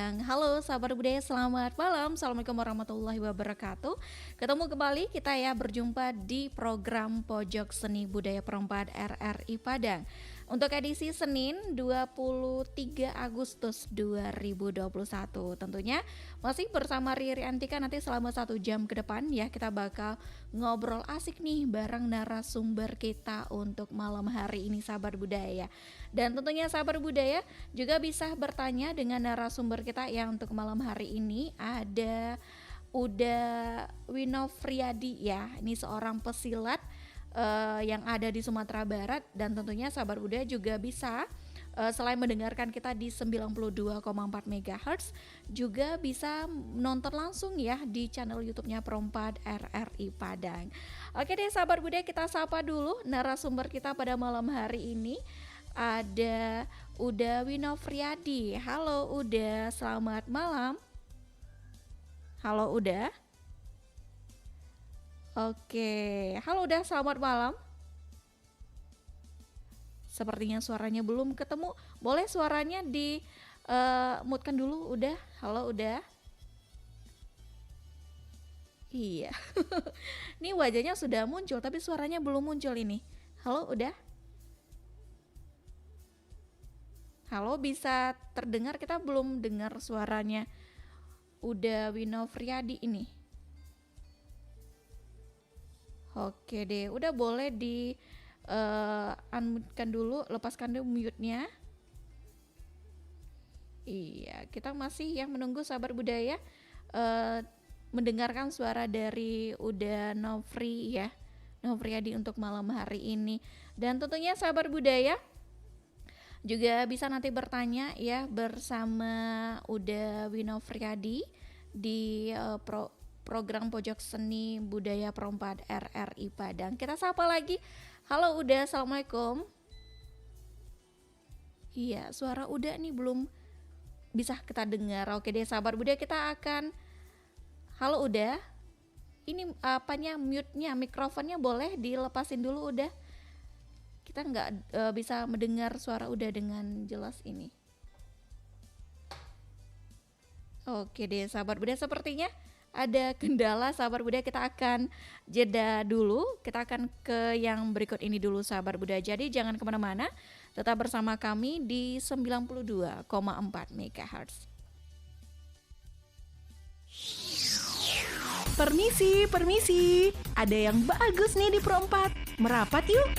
Padang. Halo sahabat budaya, selamat malam. Assalamualaikum warahmatullahi wabarakatuh. Ketemu kembali kita ya berjumpa di program Pojok Seni Budaya Perempat RRI Padang. Untuk edisi Senin 23 Agustus 2021. Tentunya masih bersama Riri Antika, nanti selama 1 jam ke depan ya kita bakal ngobrol asik nih bareng narasumber kita untuk malam hari ini sahabat budaya. Dan tentunya sahabat budaya juga bisa bertanya dengan narasumber kita yang untuk malam hari ini ada Uda Winofriadi ya. Ini seorang pesilat yang ada di Sumatera Barat, dan tentunya sahabat budaya juga bisa selain mendengarkan kita di 92,4 MHz juga bisa nonton langsung ya di channel YouTube-nya Perempat RRI Padang. Oke deh sahabat budaya, kita sapa dulu narasumber kita pada malam hari ini. Ada Uda Winofriadi. Halo Uda, selamat malam. Halo Uda. Oke, halo Uda, selamat malam. Sepertinya suaranya belum ketemu. Boleh suaranya di mute-kan dulu Uda. Halo Uda. Iya. Ini wajahnya sudah muncul tapi suaranya belum muncul ini. Halo Uda. Halo, bisa terdengar? Kita belum dengar suaranya Uda Winofriadi ini. Oke deh, udah boleh di unmute-kan dulu, lepaskan dulu mute-nya. Iya, kita masih yang menunggu sahabat budaya mendengarkan suara dari Uda Nofri ya, Nofriadi untuk malam hari ini. Dan tentunya sahabat budaya juga bisa nanti bertanya ya bersama Uda Winofriadi di program Pojok Seni Budaya Perempat RRI Padang. Kita sapa lagi. Halo Uda, assalamualaikum. Iya, suara Uda nih belum bisa kita dengar. Oke deh sahabat budaya, kita akan. Halo Uda. Ini apanya, mute-nya, mikrofonnya boleh dilepasin dulu Uda. Kita nggak bisa mendengar suara Uda dengan jelas ini. Oke deh sahabat budaya, sepertinya ada kendala sahabat budaya, kita akan jeda dulu. Kita akan ke yang berikut ini dulu sahabat budaya. Jadi jangan kemana-mana, tetap bersama kami di 92,4 MHz. Permisi, ada yang bagus nih di Perempat. Merapat yuk.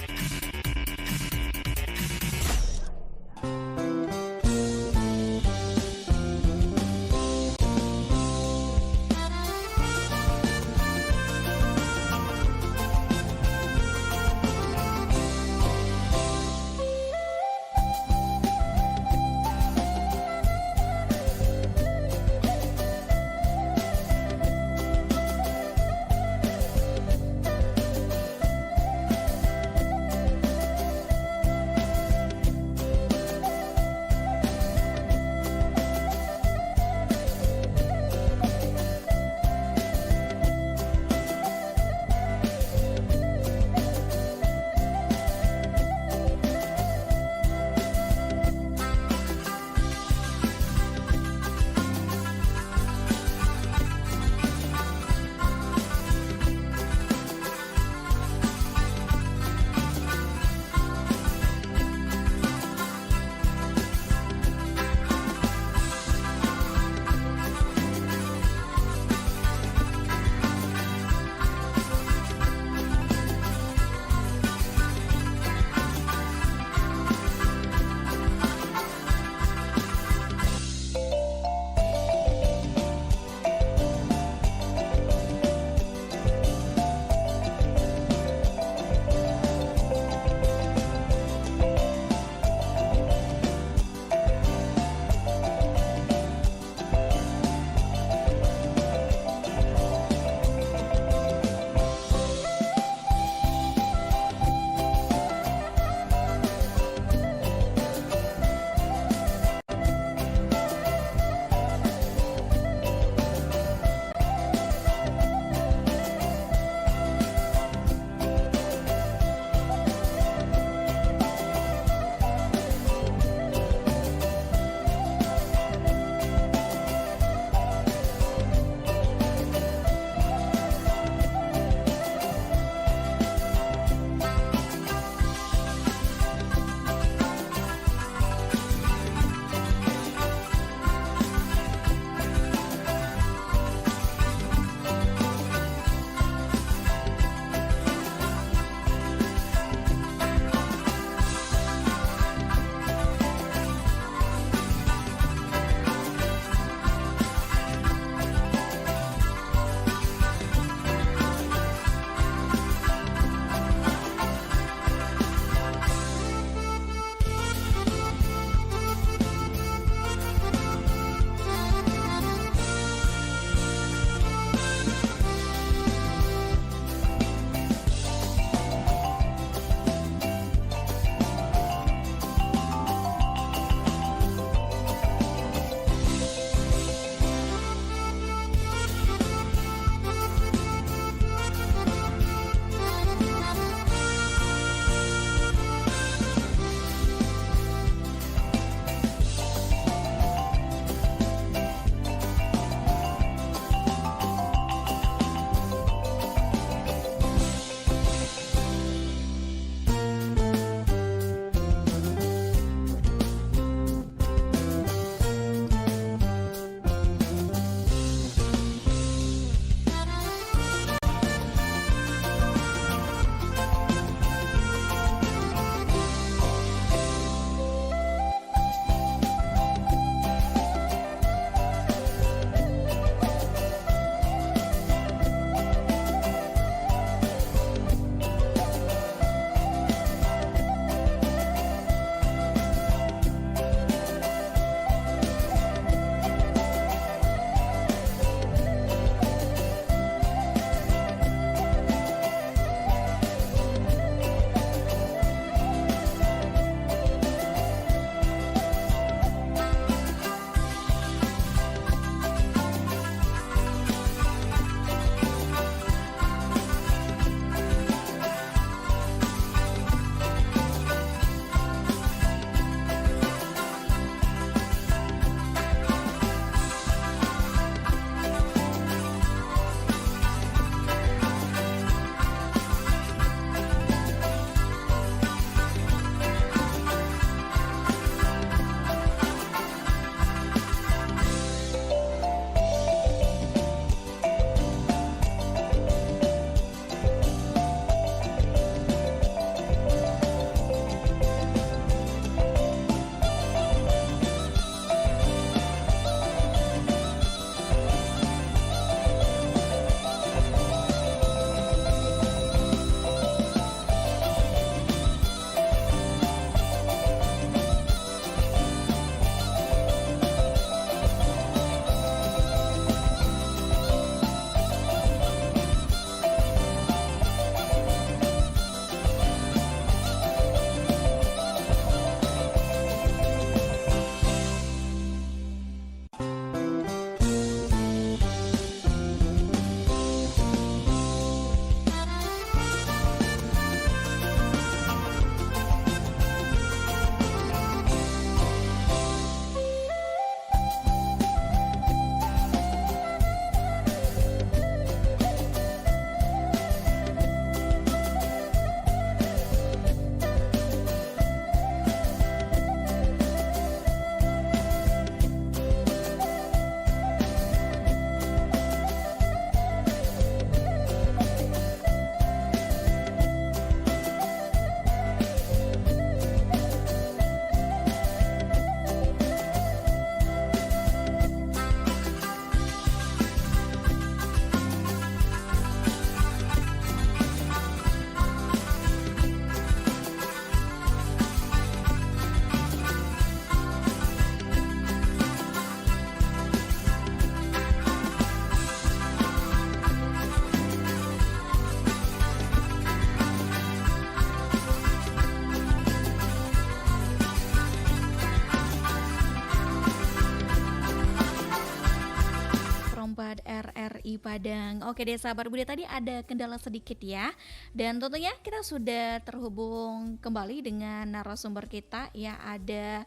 Padang. Oke deh sahabat budaya, tadi ada kendala sedikit ya. Dan tentunya kita sudah terhubung kembali dengan narasumber kita ya, ada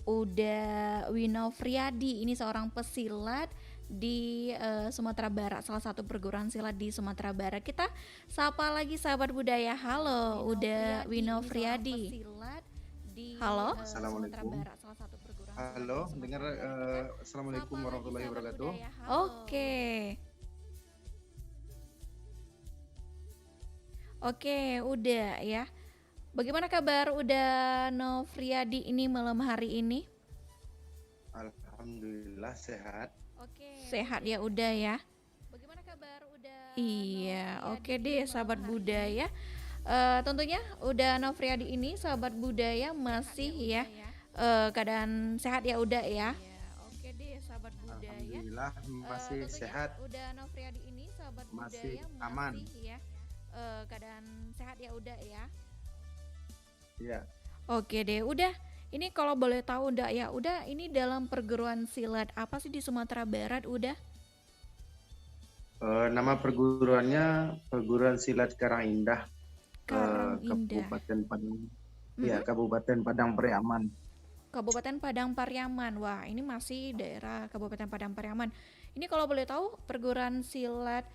Uda Winofriadi. Ini seorang pesilat di Sumatera Barat, salah satu perguruan silat di Sumatera Barat. Kita sapa lagi sahabat budaya. Halo Uda Winofriadi. Halo. Sumatera Assalamualaikum. Barat, salah satu perguruan silat di Halo, Sumatera dengar. Barat. Kita Assalamualaikum sapa lagi warahmatullahi sahabat wabarakatuh. budaya. Halo. Oke, udah ya. Bagaimana kabar udah Novriadi ini malam hari ini? Alhamdulillah sehat. Oke. Sehat ya udah ya. Bagaimana kabar udah? Iya, oke deh sahabat budaya. Tentunya udah Novriadi ini sahabat budaya masih ya keadaan sehat ya udah ya. Oke deh sahabat budaya. Alhamdulillah masih Tentunya sehat, udah Novriadi ini sahabat masih budaya aman. masih ya keadaan sehat ya udah ya. Ya, Oke deh, udah. Ini kalau boleh tahu ndak ya, udah ini dalam perguruan silat apa sih di Sumatera Barat udah? nama perguruannya Perguruan Silat Karangindah, Karang Indah. Kabupaten Padang. Ya, Mhm. Kabupaten Padang Pariaman. Kabupaten Padang Pariaman. Wah, ini masih daerah Kabupaten Padang Pariaman. Ini kalau boleh tahu perguruan silat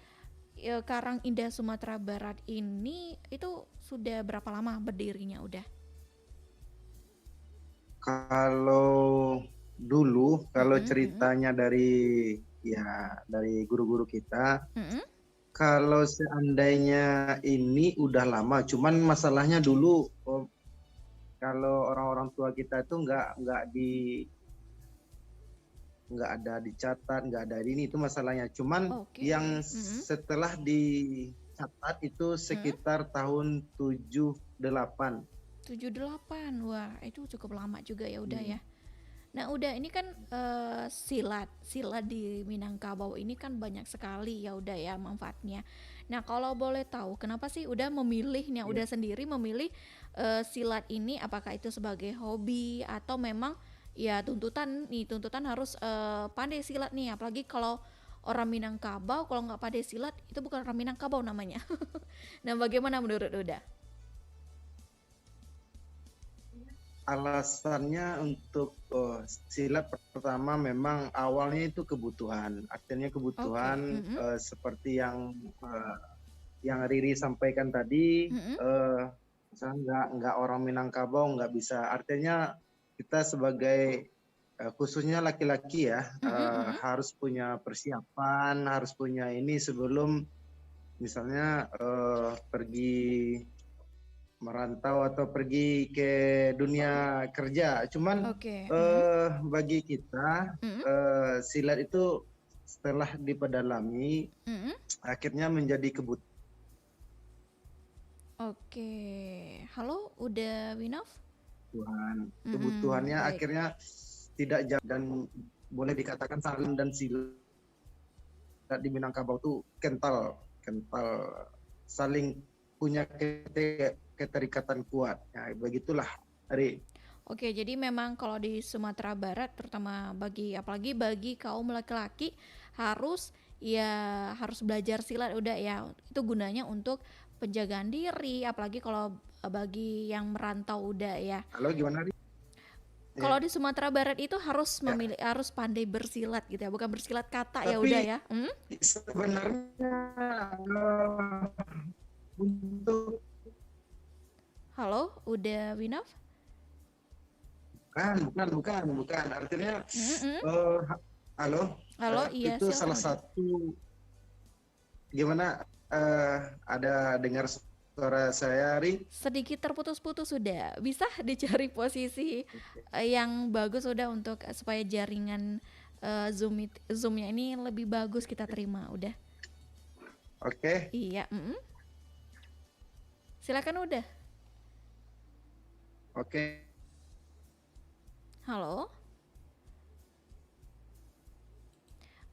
Karang Indah Sumatera Barat ini itu sudah berapa lama berdirinya udah? Kalau kalau Mhm, ceritanya dari guru-guru kita, mhm. kalau seandainya ini udah lama, cuman masalahnya dulu, kalau orang-orang tua kita itu nggak ada dicatat, nggak ada ini, itu masalahnya. Cuman Oke. yang Mhm, setelah dicatat itu mhm. sekitar tahun 78. 78. Wah, itu cukup lama juga ya udah Hmm. ya. Nah, udah ini kan silat di Minangkabau ini kan banyak sekali ya udah ya manfaatnya. Nah, kalau boleh tahu kenapa sih udah memilihnya, Ya. udah sendiri memilih silat ini, apakah itu sebagai hobi atau memang ya tuntutan harus pandai silat nih, apalagi kalau orang Minangkabau kalau nggak pandai silat itu bukan orang Minangkabau namanya. Nah, bagaimana menurut Uda? Alasannya untuk silat, pertama memang awalnya itu kebutuhan. Artinya Oke. kebutuhan, Mhm. seperti yang Riri sampaikan tadi, Mhm. misalnya nggak orang Minangkabau nggak bisa. Artinya kita sebagai khususnya laki-laki ya, Mhm. Mhm. harus punya persiapan, harus punya ini sebelum misalnya pergi merantau atau pergi ke dunia kerja. Cuman Oke. Mhm. bagi kita, Mhm. silat itu setelah dipedalami Mhm. akhirnya menjadi Oke, halo, udah Winov? kebutuhan. Kebutuhannya Baik. akhirnya tidak jauh, dan boleh dikatakan salam dan silat di Minangkabau itu kental, kental, saling punya keterikatan kuat. Ya, begitulah, Ari. Oke, jadi memang kalau di Sumatera Barat, terutama apalagi bagi kaum laki-laki harus belajar silat udah ya. Itu gunanya untuk penjagaan diri, apalagi kalau bagi yang merantau udah ya. Halo, gimana, Ari? Kalau Ya, di Sumatera Barat itu ya. harus pandai bersilat gitu ya, bukan bersilat kata ya udah Tapi ya. Hmm? sebenarnya untuk Halo, udah Winov? bukan. Artinya, Mm-mm. eh, halo, Halo, iya itu silakan salah udah. satu, gimana, ada dengar suara saya, Ari? Sedikit terputus-putus sudah. Bisa dicari posisi yang bagus sudah untuk supaya jaringan zoomnya ini lebih bagus kita terima udah. Oke, Iya, silakan udah. oke. Halo,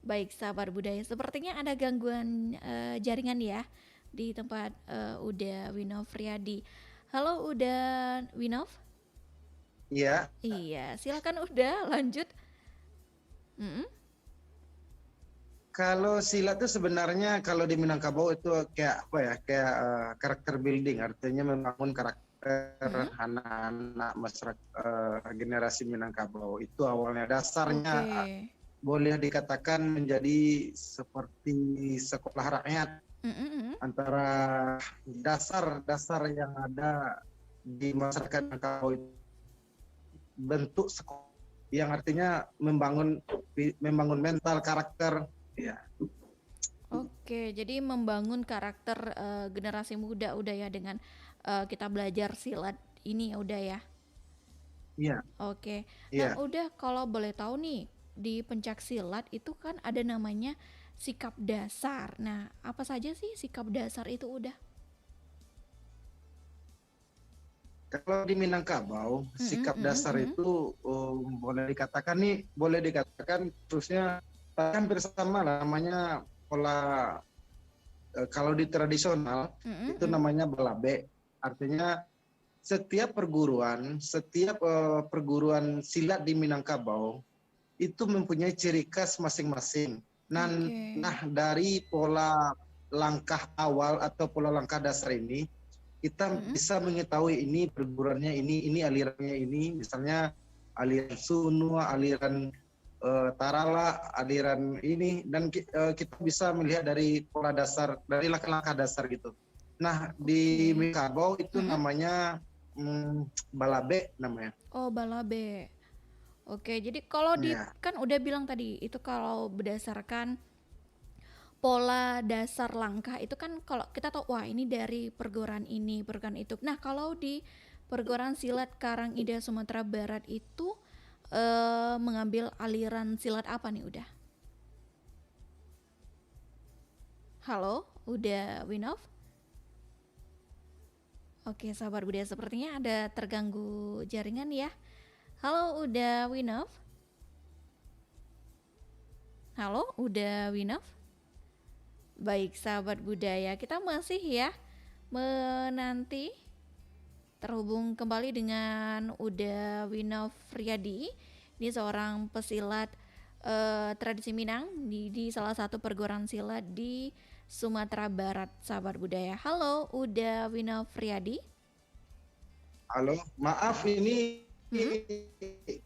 baik sahabat budaya. Sepertinya ada gangguan jaringan ya di tempat Uda Winofriadi. Halo Uda Winov. Iya, Iya, silakan udah lanjut. Mm-mm. Kalau silat itu sebenarnya kalau di Minangkabau itu kayak apa ya? Kayak karakter building, artinya membangun karakter Mm-mm. anak-anak masyarakat generasi Minangkabau. Itu awalnya dasarnya Oke. boleh dikatakan menjadi seperti sekolah rakyat, Mm-mm. antara dasar-dasar yang ada di masyarakat Minangkabau itu bentuk sekolah yang artinya membangun mental karakter ya. Oke, jadi membangun karakter generasi muda udah ya dengan kita belajar silat ini ya udah ya. Iya, Oke. Nah, iya. udah kalau boleh tahu nih, di pencak silat itu kan ada namanya sikap dasar. Nah, apa saja sih sikap dasar itu udah? Kalau di Minangkabau, Mm-mm, sikap mm-mm, dasar mm-mm. itu boleh dikatakan terusnya hampir sama lah, namanya pola kalau di tradisional Mm-mm, itu mm. namanya belabe. Artinya setiap perguruan silat di Minangkabau itu mempunyai ciri khas masing-masing. Oke. Nah, dari pola langkah awal atau pola langkah dasar ini kita Mm-mm. bisa mengetahui ini perguruannya ini alirannya ini, misalnya aliran Sunua, aliran Tarala, aliran ini, dan kita bisa melihat dari pola dasar, dari langkah-langkah dasar gitu. Nah, di Oke. Minangkabau itu Mm-mm. namanya balabe namanya. Oh, balabe. Oke, jadi kalau di Ya, kan udah bilang tadi itu kalau berdasarkan pola dasar langkah itu kan kalau kita tahu wah ini dari perguruan ini, perguruan itu. Nah, kalau di perguruan silat Karangida Sumatera Barat itu mengambil aliran silat apa nih udah? Halo, udah Winov? Oke, sahabat budaya sepertinya ada terganggu jaringan ya. Halo, udah Winov? Halo, udah Winov? Baik, sahabat budaya, kita masih ya menanti terhubung kembali dengan Uda Winov Riyadi. Ini seorang pesilat tradisi Minang di salah satu perguruan silat di Sumatera Barat, sahabat budaya. Halo, Uda Winov Riyadi. halo, maaf ini Hmm?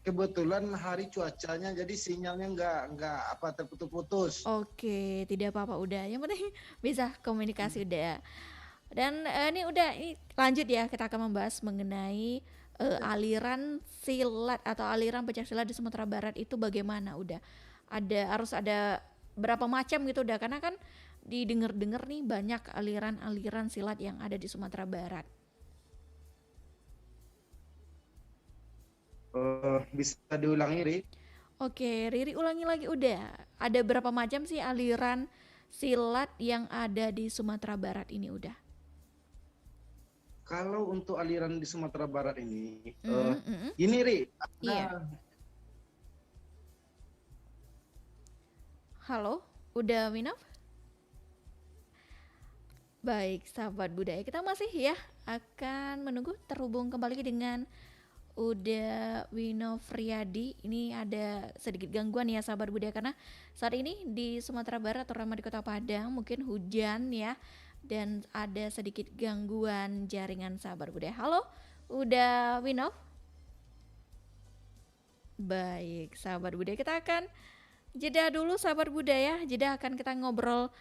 kebetulan hari cuacanya jadi sinyalnya nggak apa terputus-putus. Oke, tidak apa-apa udah. Yang penting bisa komunikasi udah. Dan ini lanjut ya, kita akan membahas mengenai aliran silat atau aliran pencak silat di Sumatera Barat itu bagaimana udah. Harus ada berapa macam gitu udah, karena kan didengar-dengar nih banyak aliran-aliran silat yang ada di Sumatera Barat. Bisa diulangi, Ri? Oke, Riri ulangi lagi udah. Ada berapa macam sih aliran silat yang ada di Sumatera Barat ini udah? Kalau untuk aliran di Sumatera Barat ini, Mm, mm. ini Ri, Iya. ada Halo, udah Winov? Baik, sahabat budaya, kita masih ya akan menunggu terhubung kembali dengan Uda Winov Riyadi. Ini ada sedikit gangguan ya sahabat budaya, karena saat ini di Sumatera Barat terutama di Kota Padang mungkin hujan ya, dan ada sedikit gangguan jaringan sahabat budaya. Halo, Uda Winov? Baik, sahabat budaya, kita akan jeda dulu sahabat budaya. Jeda akan kita ngobrol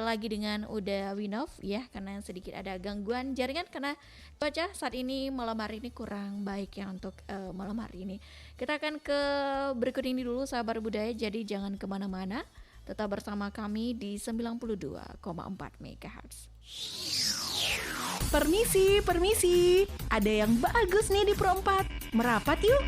lagi dengan Uda Winov ya, karena sedikit ada gangguan jaringan karena cuaca saat ini malam hari ini kurang baik ya untuk malam hari ini. Kita akan ke berikut ini dulu sahabat budaya, jadi jangan kemana-mana, tetap bersama kami di 92,4 MHz. Permisi, permisi. Ada yang bagus nih di Pro 4. Merapat yuk.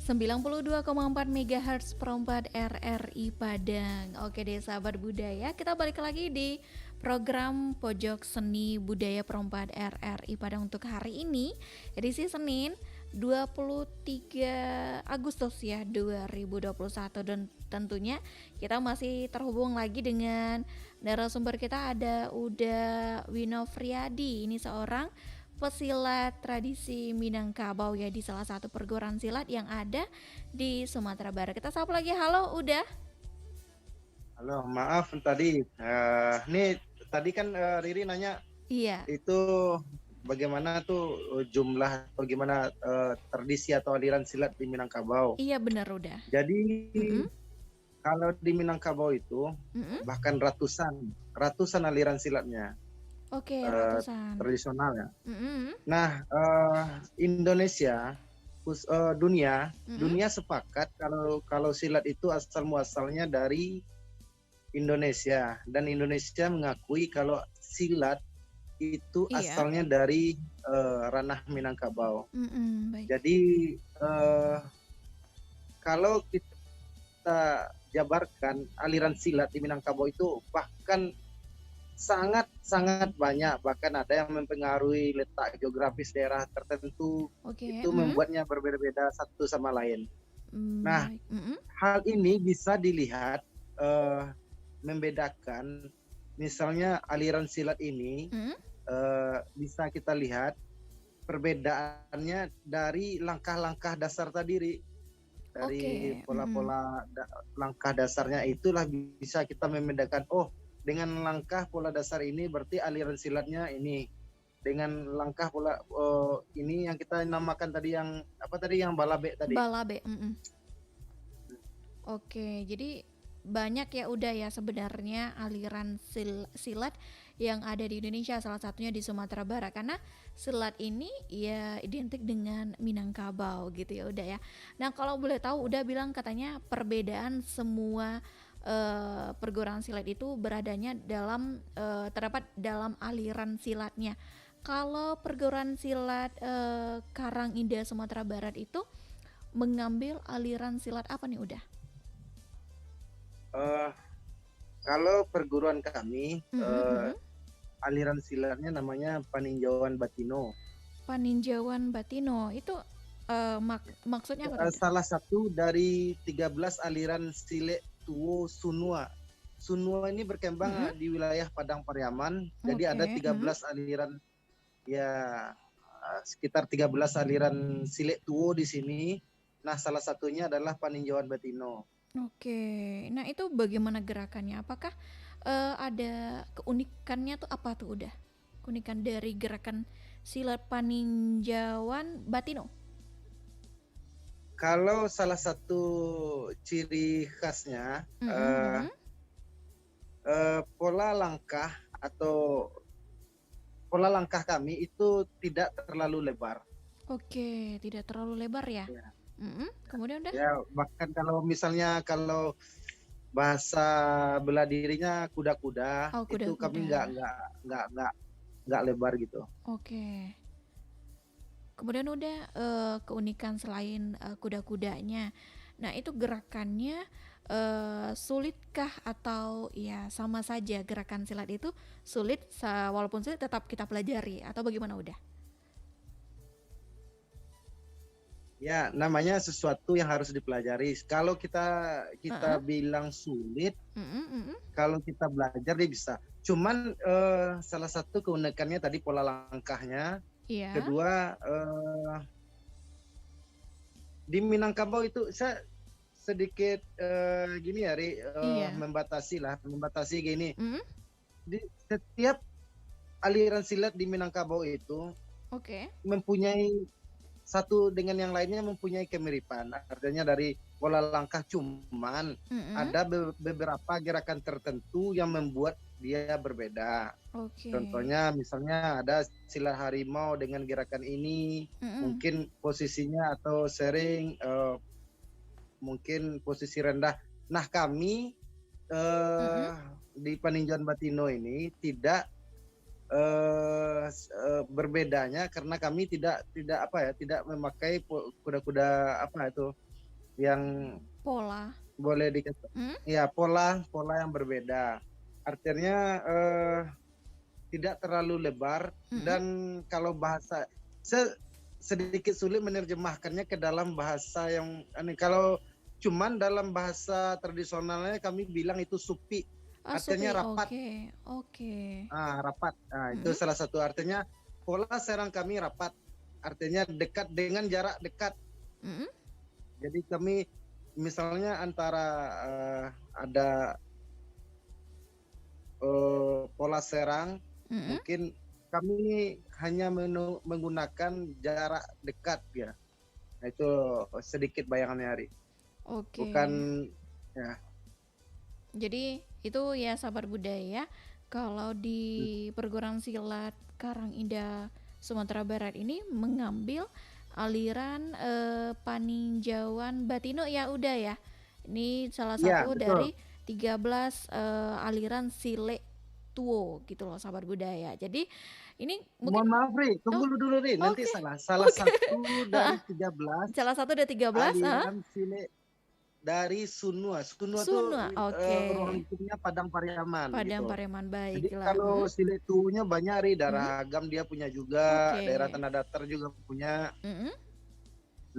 92,4 MHz perempat RRI Padang. Oke deh sahabat budaya, kita balik lagi di program Pojok Seni Budaya Perempat RRI Padang untuk hari ini, edisi Senin 23 Agustus ya 2021, dan tentunya kita masih terhubung lagi dengan narasumber kita, ada Uda Winofriadi. Ini seorang pesilat tradisi Minangkabau ya, di salah satu perguruan silat yang ada di Sumatera Barat. Kita sapa lagi, halo Uda. Halo, maaf tadi. Nih tadi kan Riri nanya Iya. itu bagaimana tuh jumlah atau gimana tradisi atau aliran silat di Minangkabau. Iya benar Uda. Jadi kalau di Minangkabau itu bahkan ratusan aliran silatnya. Oke, ratusan. Tradisional ya. Nah, Indonesia, dunia sepakat kalau silat itu asal muasalnya dari Indonesia, dan Indonesia mengakui kalau silat itu asalnya dari ranah Minangkabau. Baik. Jadi kalau kita jabarkan aliran silat di Minangkabau itu bahkan sangat banyak, bahkan ada yang mempengaruhi letak geografis daerah tertentu. Itu membuatnya berbeda-beda satu sama lain. Nah, hal ini bisa dilihat membedakan, misalnya aliran silat ini bisa kita lihat perbedaannya dari langkah-langkah dasar tadi, dari pola-pola langkah dasarnya, itulah bisa kita membedakan, oh dengan langkah pola dasar ini berarti aliran silatnya ini, dengan langkah pola ini yang kita namakan tadi, yang apa tadi, yang balabe tadi. Balabe. Oke, jadi banyak ya udah ya sebenarnya aliran silat yang ada di Indonesia, salah satunya di Sumatera Barat, karena silat ini ya identik dengan Minangkabau gitu ya udah ya. Nah kalau boleh tahu, udah bilang katanya perbedaan semua perguruan silat itu beradanya dalam terdapat dalam aliran silatnya. Kalau perguruan silat Karang Indah Sumatera Barat itu mengambil aliran silat apa nih udah? Kalau perguruan kami aliran silatnya namanya Paninjauan Batino. Paninjauan Batino itu maksudnya apa? Salah satu dari 13 aliran silat Tuwo Sunua. Sunua ini berkembang di wilayah Padang Pariaman. Jadi ada 13 aliran, ya sekitar 13 aliran silat Tuwo di sini. Nah, salah satunya adalah Paninjauan Batino. Oke. Nah, itu bagaimana gerakannya? Apakah ada keunikannya tuh apa tuh udah? Keunikan dari gerakan silat Paninjauan Batino? Kalau salah satu ciri khasnya pola langkah kami itu tidak terlalu lebar. Oke, tidak terlalu lebar ya. Kemudian udah? Ya, bahkan kalau misalnya kalau bahasa bela dirinya kuda-kuda, itu kami nggak lebar gitu. Oke. Kemudian udah keunikan selain kuda-kudanya, nah itu gerakannya sulitkah atau ya sama saja gerakan silat itu sulit, walaupun sulit tetap kita pelajari atau bagaimana udah? Ya, namanya sesuatu yang harus dipelajari. Kalau kita kita Heeh. bilang sulit, Mm-mm, mm-mm. kalau kita belajar dia bisa. Cuman salah satu keunikannya tadi pola langkahnya. Iya, Kedua, di Minangkabau itu saya sedikit gini ya, Ri, iya. membatasi gini. Mm-mm. Di setiap aliran silat di Minangkabau itu Oke. mempunyai satu dengan yang lainnya mempunyai kemiripan. Artinya dari pola langkah, cuman Mm-mm. ada beberapa gerakan tertentu yang membuat dia berbeda. Oke. Contohnya misalnya ada silat harimau dengan gerakan ini, Mm-mm. mungkin posisinya atau sering mungkin posisi rendah. Nah, kami Mm-mm. eh, di Paninjauan Batino ini tidak berbedanya karena kami tidak apa ya, tidak memakai kuda-kuda apa itu yang Pola. boleh dikata Mm? ya, pola pola yang berbeda. Artinya tidak terlalu lebar, Mm-mm. dan kalau bahasa sedikit sulit menerjemahkannya ke dalam bahasa yang kalau cuman dalam bahasa tradisionalnya kami bilang itu supi, Ah, artinya supi. rapat. Oke. Oke. Rapat. Nah, itu Mm-mm. salah satu artinya pola serang kami rapat. Artinya dekat, dengan jarak dekat. Mm-mm. Jadi kami misalnya antara ada pola serang, Mm-mm. mungkin kami hanya menggunakan jarak dekat ya. Nah, itu sedikit bayangannya, Ari. Oke. Bukan ya. Jadi itu ya sahabat budaya, kalau di perguruan silat Karangindah Sumatera Barat ini mengambil aliran Paninjauan Batino ya udah ya. Ini salah Ya, satu betul. dari 13 aliran Sile Tuo gitu loh sahabat budaya. Jadi ini mungkin Mohon maaf, Ri. oh Tunggu dulu, Ri. Nanti oke. salah. Salah Oke. satu dari Heeh. 13 Salah satu dari 13, heeh. aliran sile dari Sunua. Sunua tuh Sunwa. Oke. ruang lingkupnya Padang Pariaman Padang gitu. Pareman, Jadi baiklah. kalau sile tuanya banyak, Ri. Mm. Daerah Agam dia punya juga, daerah Oke. Tanah Datar juga punya. Mm-mm.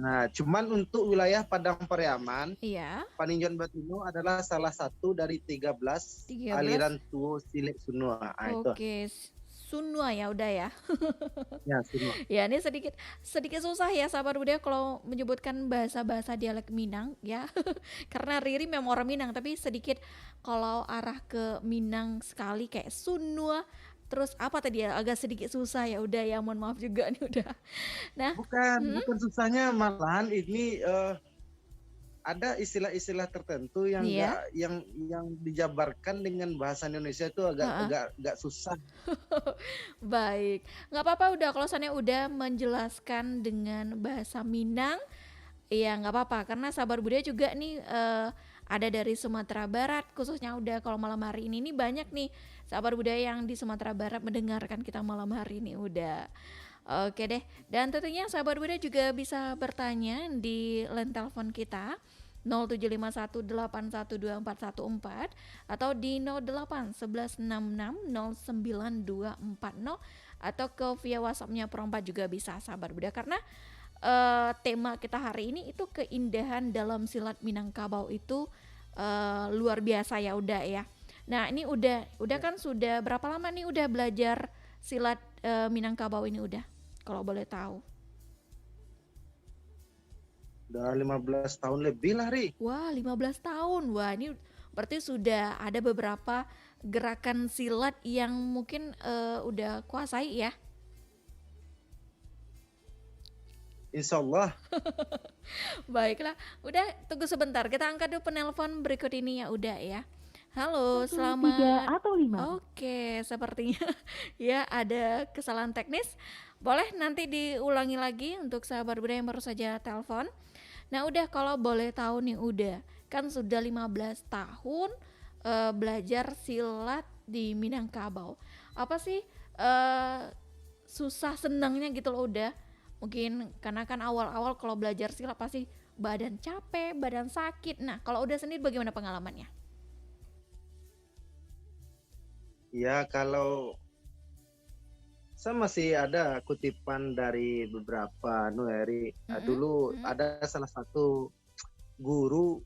Nah, cuman untuk wilayah Padang Pariaman, Iya, Paninjauan Batino adalah salah satu dari 13 13. aliran tuo sile Sunua. Nah, itu. Oke, Sunwa ya udah ya. Ya, Sunua. Ya, ini sedikit sedikit susah ya sahabat budaya kalau menyebutkan bahasa-bahasa dialek Minang ya. Karena Riri memang orang Minang, tapi sedikit kalau arah ke Minang sekali kayak Sunwa, terus apa tadi ya, agak sedikit susah ya udah ya, mohon maaf juga nih udah. Nah, mm, Bukan susahnya, malahan ini ada istilah-istilah tertentu yang nih ya. enggak yang dijabarkan dengan bahasa Indonesia itu agak Heeh. agak agak susah. Baik, nggak apa-apa udah kalau saya udah menjelaskan dengan bahasa Minang. Iya nggak apa-apa karena sabar budaya juga nih ada dari Sumatera Barat khususnya udah kalau malam hari ini nih banyak nih sabar budaya yang di Sumatera Barat mendengarkan kita malam hari ini udah. Oke deh, dan tentunya sahabat budaya juga bisa bertanya di line telepon kita 0751812414 atau di 081166092240 atau ke via WhatsAppnya Perompak juga bisa sahabat budaya karena tema kita hari ini itu keindahan dalam silat Minangkabau itu luar biasa ya udah ya. Nah ini udah Ya, kan sudah berapa lama nih udah belajar silat Minangkabau ini udah kalau boleh tahu. udah 15 tahun lebih lah, Ri. Wah 15 tahun, wah ini berarti sudah ada beberapa gerakan silat yang mungkin udah kuasai ya. Insya Allah. Baiklah, udah tunggu sebentar kita angkat dulu penelpon berikut ini ya udah ya. Halo, 3 selamat. atau 5. Oke, sepertinya ya ada kesalahan teknis. Boleh nanti diulangi lagi untuk sahabat budaya yang baru saja telepon. Nah, udah kalau boleh tahu nih udah kan sudah 15 tahun belajar silat di Minangkabau. Apa sih susah senangnya gitu loh udah. Mungkin karena kan awal-awal kalau belajar silat pasti badan capek, badan sakit. Nah, kalau udah sendiri bagaimana pengalamannya? Ya, kalau saya masih ada kutipan dari beberapa Nueri. Dulu ada salah satu guru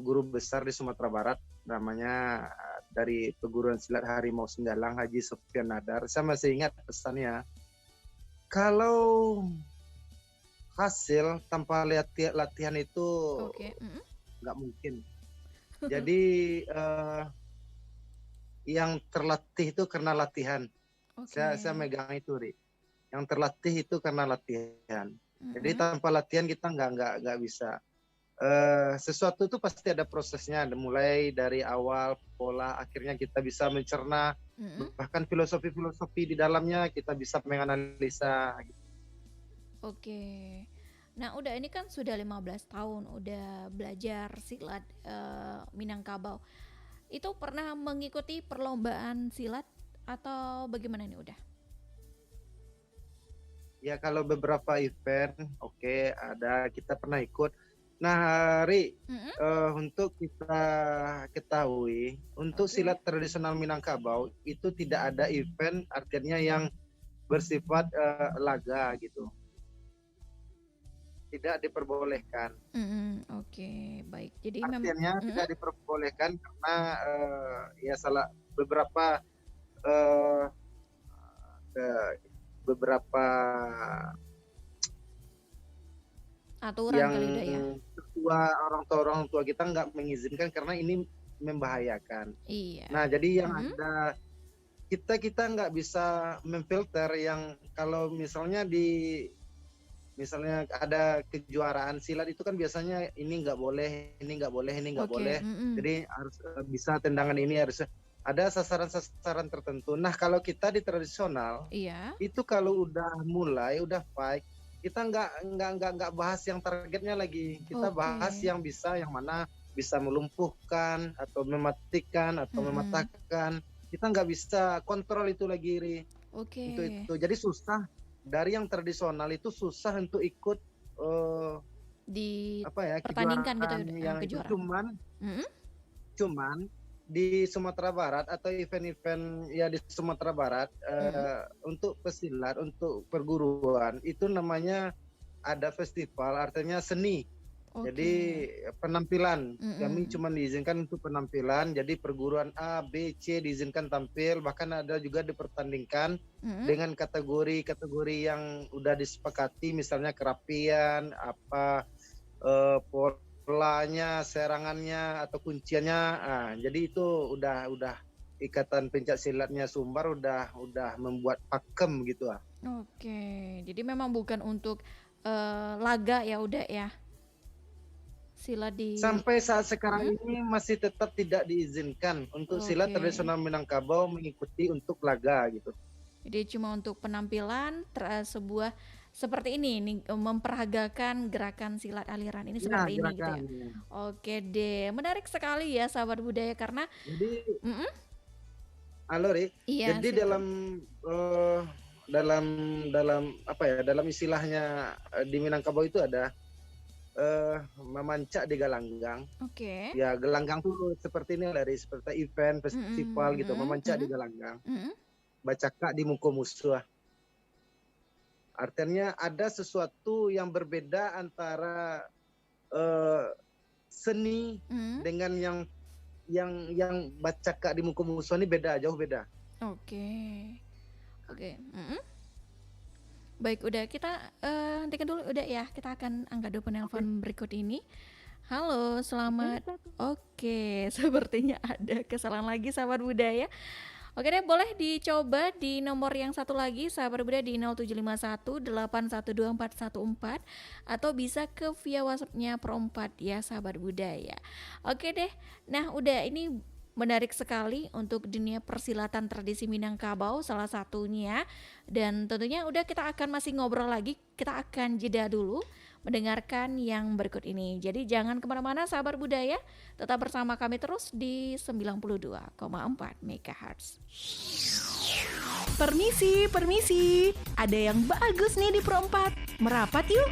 guru besar di Sumatera Barat, namanya dari perguruan silat Harimau Senggalang, Haji Sofyan Nadar. Saya masih ingat pesannya, kalau hasil tanpa latihan itu nggak mungkin. Jadi yang terlatih itu karena latihan. Saya megang itu, Ri. Yang terlatih itu karena latihan. Jadi tanpa latihan kita nggak bisa. Sesuatu itu pasti ada prosesnya, mulai dari awal pola, akhirnya kita bisa mencerna, bahkan filosofi-filosofi di dalamnya kita bisa menganalisa. Oke. Nah, udah ini kan sudah 15 tahun udah belajar silat Minangkabau. Itu pernah mengikuti perlombaan silat atau bagaimana nih udah? Ya, kalau beberapa event, ada, kita pernah ikut. Nah, Ri, untuk kita ketahui, untuk silat tradisional Minangkabau itu tidak ada event, artinya yang bersifat laga gitu. Tidak diperbolehkan. Baik. Jadi artinya tidak diperbolehkan karena beberapa aturan yang kali udah ya. orang tua kita nggak mengizinkan karena ini membahayakan. Iya. Nah, jadi yang ada kita nggak bisa memfilter yang kalau misalnya ada kejuaraan silat itu kan biasanya ini nggak boleh, ini nggak boleh, ini nggak boleh. Jadi harus bisa tendangan ini, harus ada sasaran-sasaran tertentu. Nah, kalau kita di tradisional, itu kalau udah mulai, udah fight, kita nggak bahas yang targetnya lagi. Kita bahas yang mana bisa melumpuhkan atau mematikan atau mematahkan. Kita nggak bisa kontrol itu lagi, Ri. Itu. Jadi susah. Dari yang tradisional itu susah untuk ikut pertandingkan gitu yang kejuaraan. Cuman di Sumatera Barat atau event-event ya di Sumatera Barat untuk pesilat, untuk perguruan itu namanya ada festival, artinya seni. Jadi penampilan, kami cuma diizinkan untuk penampilan. Jadi perguruan A, B, C diizinkan tampil, bahkan ada juga dipertandingkan dengan kategori yang udah disepakati, misalnya kerapian, polanya, serangannya atau kunciannya. Jadi itu udah Ikatan Pencak Silatnya Sumbar udah membuat pakem gitu . Jadi memang bukan untuk laga ya udah ya. Silat sampai saat sekarang ini masih tetap tidak diizinkan untuk silat tradisional Minangkabau mengikuti untuk laga gitu. Jadi cuma untuk penampilan sebuah seperti ini memperagakan gerakan silat aliran ini seperti ini gitu ya. Oke deh, menarik sekali ya sahabat budaya karena jadi Ri, iya, jadi dalam istilahnya di Minangkabau itu ada memancak di galanggang. Ya, gelanggang tuh seperti ini dari seperti event festival gitu, memancak di galanggang. Bacaka di muka musuh. Artinya ada sesuatu yang berbeda antara seni dengan yang bacaka di muka musuh ini jauh beda. Baik, udah kita hentikan dulu udah ya. Kita akan angkat dulu penelpon berikut ini. Halo, selamat. Sepertinya ada kesalahan lagi sahabat budaya. Oke deh, boleh dicoba di nomor yang satu lagi sahabat budaya di 0751812414 atau bisa ke via WhatsApp-nya Pro 4 ya sahabat budaya. Oke deh. Nah, udah ini menarik sekali untuk dunia persilatan tradisi Minangkabau salah satunya, dan tentunya udah kita akan masih ngobrol lagi, kita akan jeda dulu mendengarkan yang berikut ini. Jadi jangan kemana-mana sahabat budaya, tetap bersama kami terus di 92,4 MHz. Permisi, ada yang bagus nih di Pro 4, merapat yuk.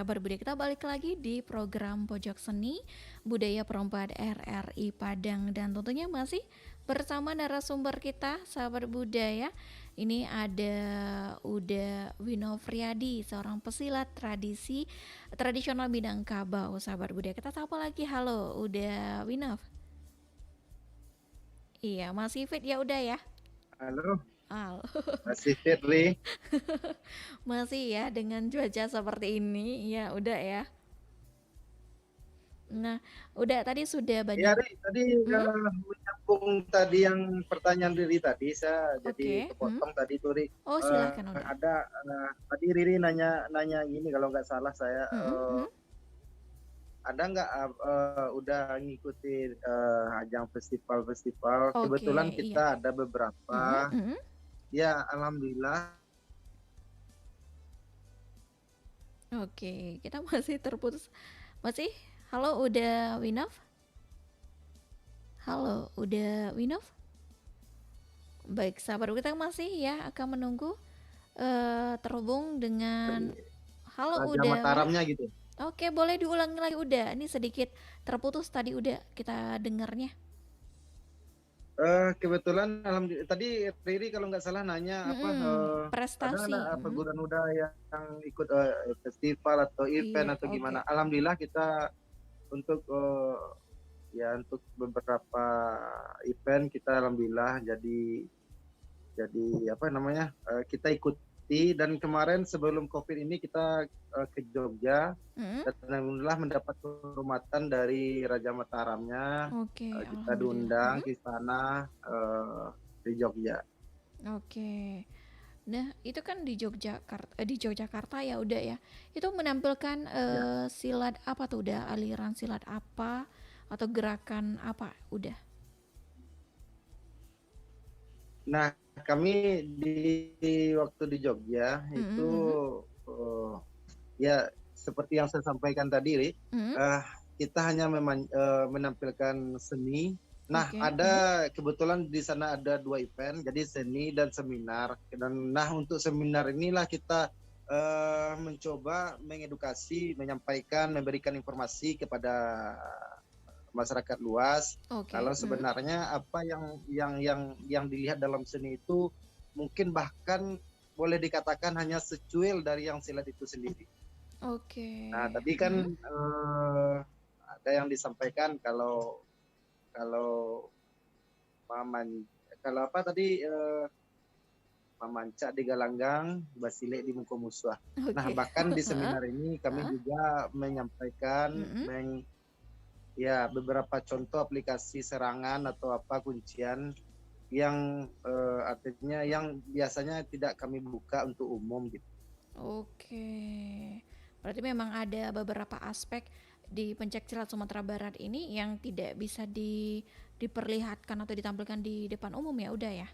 sahabat budaya, kita balik lagi di program Pojok Seni Budaya Perempuan RRI Padang, dan tentunya masih bersama narasumber kita sahabat budaya. Ini ada Uda Winofriadi, seorang pesilat tradisional Minangkabau sahabat budaya. Kita sapa lagi, halo Uda Winov. Iya, masih fit ya udah ya? Halo, Al. masih Fitri. Masih ya dengan cuaca seperti ini, ya udah ya. Nah, udah tadi sudah Ya, banyak. Ri, tadi menyambung tadi yang pertanyaan Riri tadi, saya Oke. jadi kepotong tadi tuh, Ri. Oh, silakan udah. Ada tadi Riri nanya gini kalau nggak salah saya, ada nggak udah ngikutin ajang festival-festival? Oke, Kebetulan iya. kita ada beberapa. Ya, alhamdulillah. Oke, kita masih terputus. Masih? Halo, udah Winov? Halo, udah Winov? Baik, sahabat kita masih ya akan menunggu terhubung dengan halo Raja udah Winov. Mataramnya gitu. Oke, boleh diulangi lagi udah. Ini sedikit terputus tadi udah kita dengarnya. Kebetulan alhamdulillah tadi Riri kalau nggak salah nanya apa ada Prestasi. nggak peguran muda yang ikut festival atau event Iya, atau oke. gimana? Alhamdulillah kita untuk ya untuk beberapa event kita alhamdulillah jadi apa namanya kita ikuti, dan kemarin sebelum COVID ini kita ke Jogja dan alhamdulillah mendapat kehormatan dari Raja Mataramnya. Oke, Kita alhamdulillah. diundang di sana di Jogja. Oke. Nah, itu kan di Yogyakarta ya udah ya. Itu menampilkan silat apa tuh udah? Aliran silat apa atau gerakan apa udah? Nah, kami di waktu di Jogja itu ya seperti yang saya sampaikan tadi, Ri, kita hanya menampilkan seni. Nah, Oke. ada kebetulan di sana ada 2 event, jadi seni dan seminar. Dan nah untuk seminar inilah kita mencoba mengedukasi, menyampaikan, memberikan informasi kepada masyarakat luas. Oke. Kalau sebenarnya apa yang dilihat dalam seni itu mungkin bahkan boleh dikatakan hanya secuil dari yang silat itu sendiri. Oke. Nah, tadi kan ada yang disampaikan kalau apa tadi memancak di galanggang, basilek di muka musuh. Nah, Oke. bahkan di seminar ini kami juga menyampaikan ya beberapa contoh aplikasi serangan atau apa kuncian yang artinya yang biasanya tidak kami buka untuk umum gitu. Oke. Berarti memang ada beberapa aspek di pencaksilat Sumatera Barat ini yang tidak bisa diperlihatkan atau ditampilkan di depan umum ya udah ya.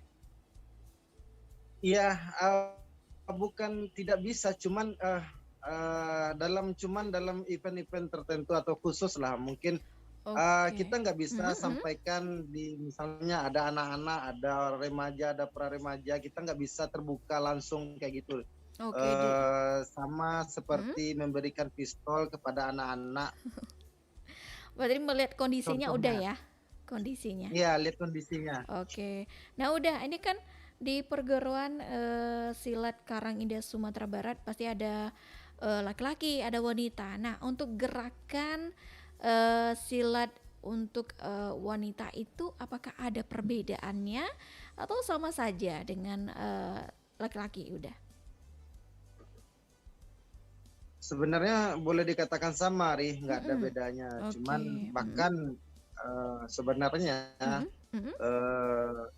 Iya, bukan tidak bisa, cuman dalam event-event tertentu atau khusus lah mungkin. Kita nggak bisa sampaikan di misalnya ada anak-anak, ada remaja, ada pra-remaja, kita nggak bisa terbuka langsung kayak gitu. Oke. Sama seperti memberikan pistol kepada anak-anak. Berarti melihat kondisinya Contohnya. udah ya, kondisinya. Iya, lihat kondisinya. Oke. Nah udah, ini kan di perguruan silat Karangindah Sumatera Barat pasti ada laki-laki, ada wanita. Nah untuk gerakan silat untuk wanita itu apakah ada perbedaannya atau sama saja dengan laki-laki udah? Sebenarnya boleh dikatakan sama, Ri, nggak ada bedanya. Oke. Cuman bahkan sebenarnya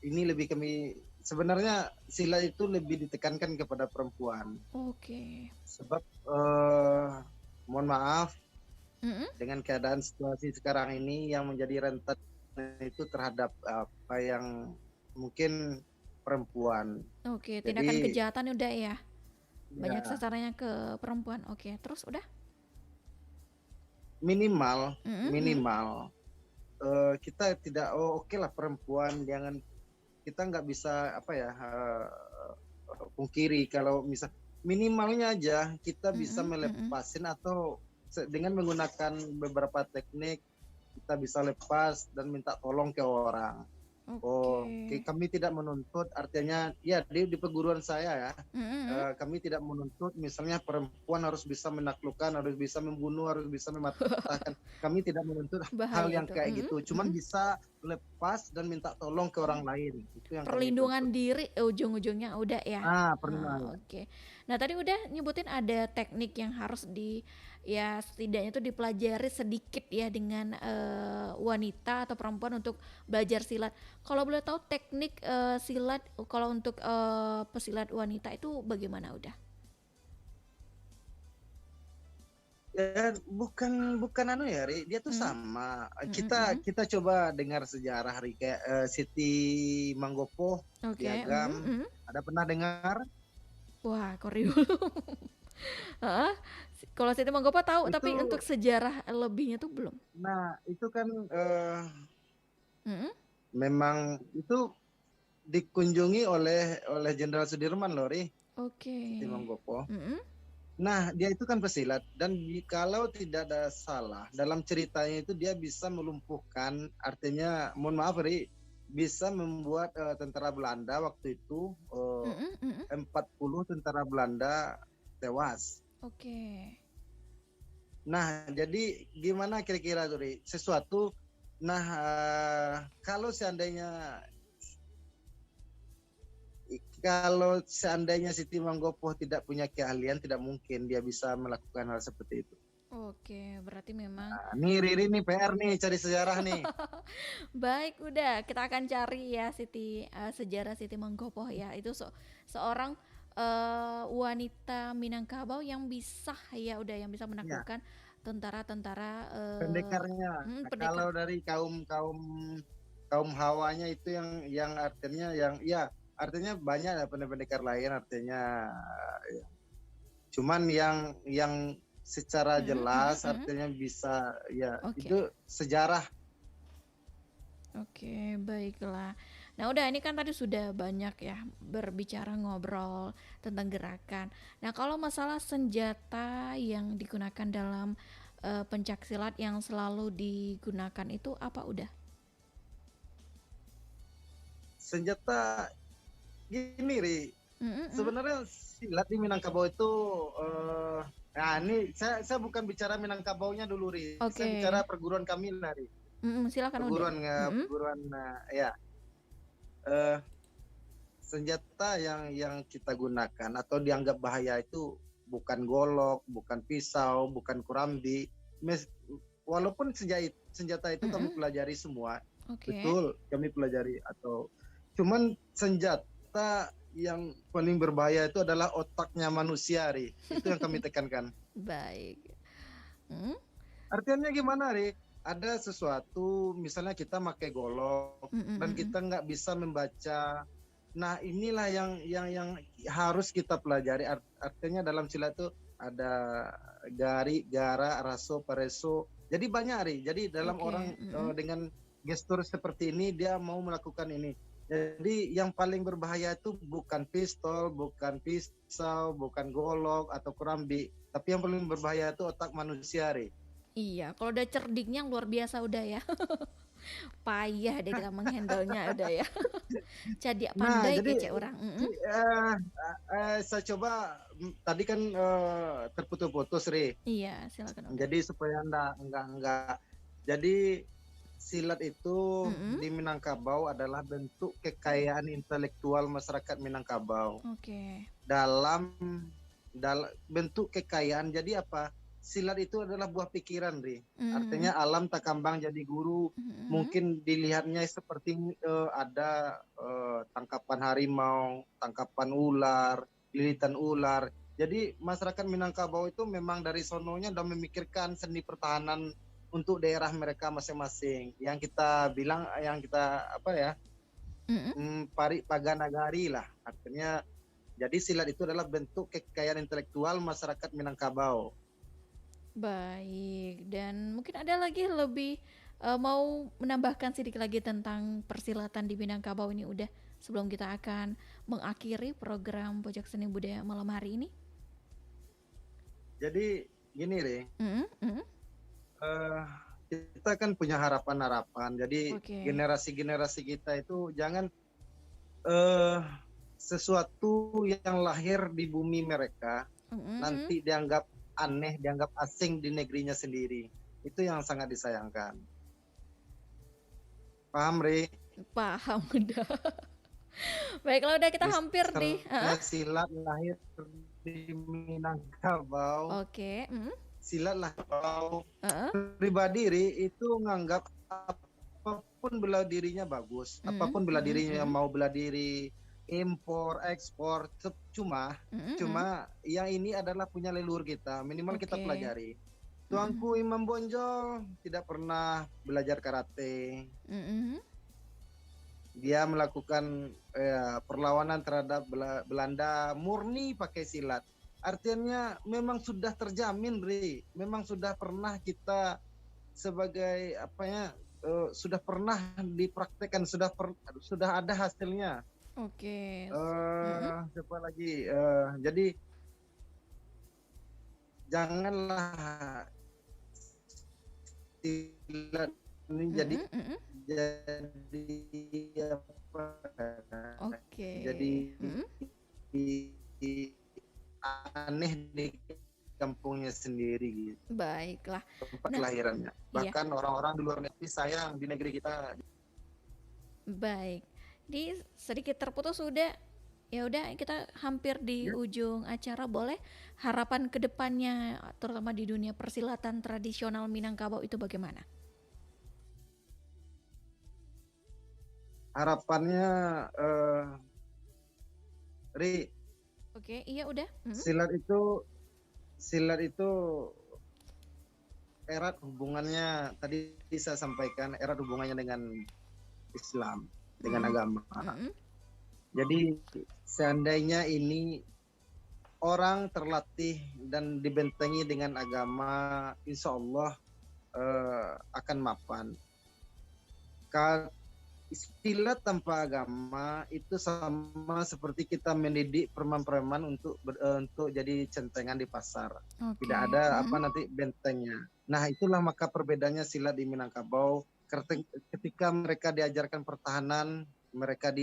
ini lebih sebenarnya silat itu lebih ditekankan kepada perempuan. Oke. Sebab mohon maaf dengan keadaan situasi sekarang ini yang menjadi rentan itu terhadap apa yang mungkin perempuan. Oke, tindakan Jadi, kejahatan udah ya. Banyak ya, sasarannya ke perempuan. Oke, terus udah? minimal kita tidak oke lah perempuan, jangan, kita nggak bisa apa ya pungkiri kalau misal minimalnya aja kita bisa Mm-mm, mm-mm. melepasin atau dengan menggunakan beberapa teknik kita bisa lepas dan minta tolong ke orang. Oke. Oh, kami tidak menuntut, artinya ya di perguruan saya ya, Mm-mm. kami tidak menuntut misalnya perempuan harus bisa menaklukkan, harus bisa membunuh, harus bisa mematahkan. Kami tidak menuntut hal Bahaya yang itu. kayak Mm-mm, gitu, cuman mm-mm. bisa lepas dan minta tolong ke orang lain. Itu yang kami tuntut. Perlindungan diri ujung-ujungnya udah ya. Perlindungan. Oke. Nah, tadi udah nyebutin ada teknik yang harus ya setidaknya itu dipelajari sedikit ya dengan wanita atau perempuan untuk belajar silat. Kalau boleh tahu teknik silat kalau untuk pesilat wanita itu bagaimana udah? Ya, bukan bukan anu ya, Ri. Dia tuh Hmm? sama. Mm-mm, Kita mm-mm. kita coba dengar sejarah, Ri, kayak Siti Manggopo Oke. Mm-mm, Piagam. mm-mm. Ada pernah dengar? Wah, kori dulu. Heeh. Kalau Siti Manggopo tahu, Itu, tapi untuk sejarah lebihnya tuh belum. nah itu kan Mm-mm. memang itu dikunjungi oleh Jenderal Sudirman loh, Ri, Oke. Siti Manggopo. Mm-mm. Nah, dia itu kan pesilat dan kalau tidak ada salah dalam ceritanya itu dia bisa melumpuhkan, artinya mohon maaf, Ri, bisa membuat tentara Belanda waktu itu Mm-mm, mm-mm. 40 tentara Belanda tewas. Oke. Nah, jadi gimana kira-kira tuh, Ri? Sesuatu, nah kalau seandainya Siti Manggopo tidak punya keahlian, tidak mungkin dia bisa melakukan hal seperti itu. Oke, berarti memang Nah, nih Riri nih PR nih cari sejarah nih. baik. Udah, kita akan cari ya sejarah Siti Manggopo ya. Itu seorang wanita Minangkabau yang bisa ya udah yang bisa Ya, menaklukkan tentara-tentara pendekarnya. Nah, pendekar. kalau dari kaum kaum kaum Hawanya itu yang artinya yang ya artinya banyak ya pendekar lain artinya ya. Cuman yang secara Mm-mm, mm-mm, jelas mm-mm. artinya bisa ya Oke. itu sejarah. Oke, baiklah. Nah, udah ini kan tadi sudah banyak ya berbicara ngobrol tentang gerakan. Nah, kalau masalah senjata yang digunakan dalam pencak silat yang selalu digunakan itu apa udah? Senjata gini, Ri. Mm-mm-mm. Sebenarnya silat di Minangkabau itu eh nah ini saya bukan bicara Minangkabaunya dulu, Ri. Saya Oke. bicara perguruan kami lah, Ri. Mm-mm, silakan udah. Perguruan Mm-mm. perguruan ya eh senjata yang kita gunakan atau dianggap bahaya itu bukan golok, bukan pisau, bukan kurambi. Walaupun senjata itu kami Mm-mm. pelajari semua, Oke. betul kami pelajari atau cuman senjata yang paling berbahaya itu adalah otaknya manusia, Ri. Itu yang kami tekankan. Baik. Mm? Artinya gimana, Ri? Ada sesuatu, misalnya kita pakai golok dan Mm-mm-mm. kita nggak bisa membaca. Nah, inilah yang harus kita pelajari. Artinya dalam silat itu ada gari, gara, raso, pareso. Jadi banyak, Ri. Jadi dalam orang Oke. Mm-mm. dengan gestur seperti ini dia mau melakukan ini. Jadi yang paling berbahaya itu bukan pistol, bukan pisau, bukan golok atau kerambi, tapi yang paling berbahaya itu otak manusia, Ri. Iya, kalau udah cerdiknya luar biasa udah ya. Payah deh kita menghandlenya udah ya. Jadi Nah, pandai jadi kece orang. Mm-mm. saya coba tadi kan terputus-putus, Ri. Iya, silakan udah. Jadi supaya enggak. Jadi silat itu Mm-mm. di Minangkabau adalah bentuk kekayaan intelektual masyarakat Minangkabau. Oke. Dalam dalam bentuk kekayaan. Jadi apa? Silat itu adalah buah pikiran, Ri. Mm-mm. Artinya alam tak kambang jadi guru. Mm-mm. Mungkin dilihatnya seperti ada tangkapan harimau, tangkapan ular, lilitan ular. Jadi masyarakat Minangkabau itu memang dari sononya udah memikirkan seni pertahanan untuk daerah mereka masing-masing. Yang kita bilang, yang kita apa ya, Mm-mm. pari paganagari lah. Artinya jadi silat itu adalah bentuk kekayaan intelektual masyarakat Minangkabau. Baik, dan mungkin ada lagi lebih mau menambahkan sedikit lagi tentang persilatan di Minangkabau ini udah sebelum kita akan mengakhiri program Pojok Seni Budaya malam hari ini. Jadi gini deh, Mm, mm. eh, kita kan punya harapan-harapan. Jadi Oke. generasi-generasi kita itu jangan eh, sesuatu yang lahir di bumi mereka Mm, nanti dianggap aneh, dianggap asing di negerinya sendiri. Itu yang sangat disayangkan. Paham, Ri? paham udah. Baiklah, udah kita hampir di. Misalnya silat lahir di Minangkabau. Oke. Silat lahir Heeh. pribadi, Ri, itu nganggap apapun bela dirinya bagus. Apapun bela dirinya, mau bela diri impor, ekspor, cuma yang ini adalah punya leluhur kita. Minimal kita Oke. pelajari. Tuanku Imam Bonjol tidak pernah belajar karate. Dia melakukan perlawanan terhadap Belanda murni pakai silat. Artinya memang sudah terjamin, Ri. Memang sudah pernah kita sebagai sudah pernah dipraktekkan, sudah ada hasilnya. Oke. Siapa lagi? Jadi janganlah silat ini jadi apa? Oke. Jadi aneh di kampungnya sendiri gitu. Baiklah. Tempat Nah, kelahirannya. Bahkan orang-orang di luar negeri sayang di negeri kita. baik. Di sedikit terputus sudah. Ya udah, kita hampir di ujung acara. Boleh harapan kedepannya, terutama di dunia persilatan tradisional Minangkabau itu bagaimana? Harapannya, Ri, Oke, iya udah. silat itu erat hubungannya, tadi saya sampaikan, erat hubungannya dengan Islam, dengan agama. Jadi seandainya ini orang terlatih dan dibentengi dengan agama, insya Allah akan mapan. Silat tanpa agama itu sama seperti kita mendidik preman-preman untuk jadi centengan di pasar. Oke. Tidak ada nanti bentengnya. Nah, itulah maka perbedaannya silat di Minangkabau. Ketika mereka diajarkan pertahanan, mereka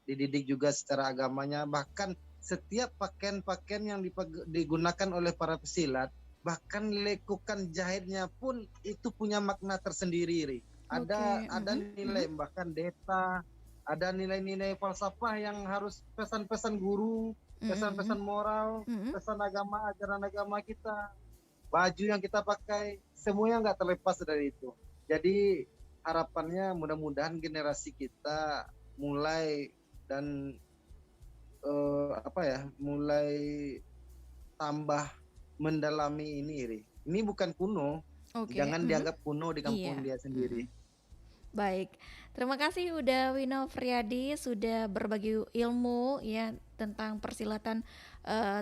dididik juga secara agamanya. Bahkan setiap pakaian-pakaian yang digunakan oleh para pesilat, bahkan lekukan jahitnya pun itu punya makna tersendiri. Ada nilai, bahkan deta, ada nilai-nilai falsafah yang harus pesan-pesan guru, pesan-pesan moral, pesan agama, ajaran agama kita. Baju yang kita pakai, semuanya nggak terlepas dari itu. Jadi harapannya mudah-mudahan generasi kita mulai mulai tambah mendalami ini, Ri. Ini bukan kuno. Oke. Jangan dianggap kuno di kampung dia sendiri. Baik, terima kasih udah Wino Friadi sudah berbagi ilmu ya tentang persilatan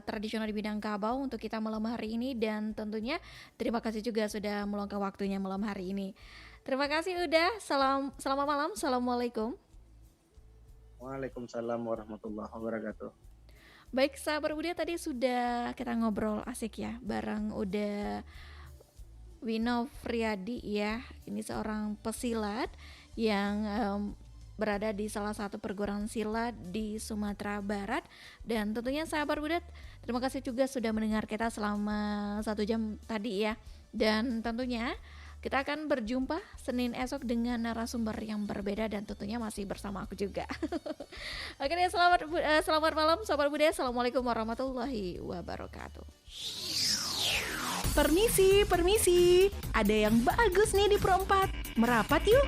tradisional di Minangkabau untuk kita malam hari ini, dan tentunya terima kasih juga sudah meluangkan waktunya malam hari ini. Terima kasih udah. Selamat malam. Assalamualaikum. Waalaikumsalam warahmatullahi wabarakatuh. Baik, sahabat Budia, tadi sudah kita ngobrol asik ya bareng udah Wino Friadi ya. Ini seorang pesilat yang berada di salah satu perguruan silat di Sumatera Barat. Dan tentunya sahabat Budat, terima kasih juga sudah mendengar kita selama 1 jam tadi ya. Dan tentunya kita akan berjumpa Senin esok dengan narasumber yang berbeda, dan tentunya masih bersama aku juga. Oke deh, selamat malam sahabat Budat. Assalamualaikum warahmatullahi wabarakatuh. Permisi, ada yang bagus nih di Pro 4. Merapat yuk.